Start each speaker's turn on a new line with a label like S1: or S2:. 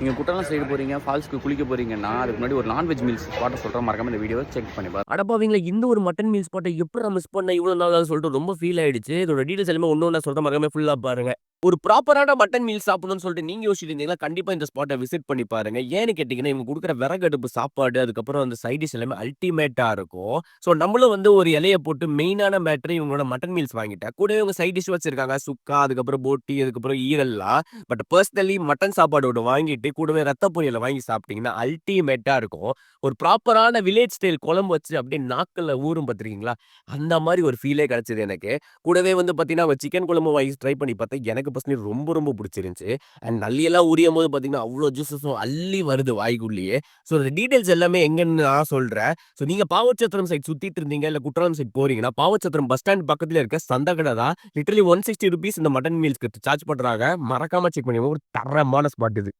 S1: நீங்க குற்றாலம் சைடு போறீங்க, ஃபால்ஸ்க்கு குளிக்க போறீங்கன்னா, அதுக்கு முன்னாடி ஒரு நான்வெஜ் மீல்ஸ் ஸ்பாட்ட சொல்றேன். மறக்காம இந்த வீடியோவ செக் பண்ணி பாருங்க.
S2: அடப்பாவிங்களா! இந்த ஒரு மட்டன் மீல் ஸ்பாட்ட எப்புட்றா மிஸ் பண்ணேன் இவ்ளோ நாளா சொல்லிட்டு ரொம்ப ஃபீல் ஆயிடுச்சு. இதோட டீட்டெயில்ஸ் எல்லாமே ஒண்ணு ஒண்ணா சொல்றேன். மறக்காம ஃபுல்லா பாருங்க. ஒரு ப்ராப்பரான மட்டன் மீல் சாப்பிடணும்னு சொல்லிட்டு நீங்க யோசிச்சுட்டு இருந்தீங்கன்னா, கண்டிப்பா இந்த ஸ்பாட்ட விசிட் பண்ணி பாருங்க. ஏன்னு கேட்டீங்கன்னா, இவங்க குடுக்குற விறகடுப்பு சாப்பாடு, அதுக்கப்புறம் அந்த சைட் டிஷ் எல்லாமே அல்டிமேட்டா இருக்கும். ஸோ நம்மளும் வந்து ஒரு இலைய போட்டு மெயினான மேட்டர் இவங்களோட மட்டன் மீல்ஸ் வாங்கிட்டேன். கூடவே இவங்க சைட் டிஷ் வச்சிருக்காங்க. சுக்கா, அதுக்கப்புறம் போட்டி, அதுக்கப்புறம் ஈரல்லாம். பட் பெர்சனலி மட்டன் சாப்பாடு ஒண்ணு வாங்கிட்டு, கூடவே ரத்த பொரியல வாங்கி சாப்பிட்டீங்கன்னா, அல்டிமேட்டா இருக்கும். ஒரு ப்ராப்பரான வில்லேஜ் ஸ்டைல் குழம்பு வச்சு அப்படியே நாக்குல ஊறும் பார்த்துருக்கீங்களா? அந்த மாரி ஒரு ஃபீலே கிடைச்சது எனக்கு. கூடவே வந்து பார்த்தீங்கன்னா, அவங்க சிக்கன் குழம்பு வாங்கி ட்ரை பண்ணி பார்த்தேன். எனக்கு பர்சனலி ரொம்ப ரொம்ப புடிச்சிருந்துச்சு. அண்ட் நல்லியெல்லாம் உரியும்போது பார்த்தீங்கன்னா, அவ்ளோ ஜூஸஸும் அள்ளி வருது வாய்க்குள்ளேயே. ஸோ அந்த டீட்டெயில்ஸ் எல்லாமே எங்கன்னு நான் சொல்றேன். ஸோ நீங்க பாவச்சத்திரம் சைட் சுத்திட்டு இருந்தீங்க, இல்ல குற்றாலம் சைட் போறீங்கன்னா, பாவச்சத்திரம் பஸ் ஸ்டாண்ட் பக்கத்திலே இருக்க சந்த கடை தான். லிட்டரலி ₹160 இந்த மட்டன் மீல்ஸ்க்கு சார்ஜ் பண்றாங்க. மறக்காம செக் பண்ணி ஒரு தரமான ஸ்பாட் இது.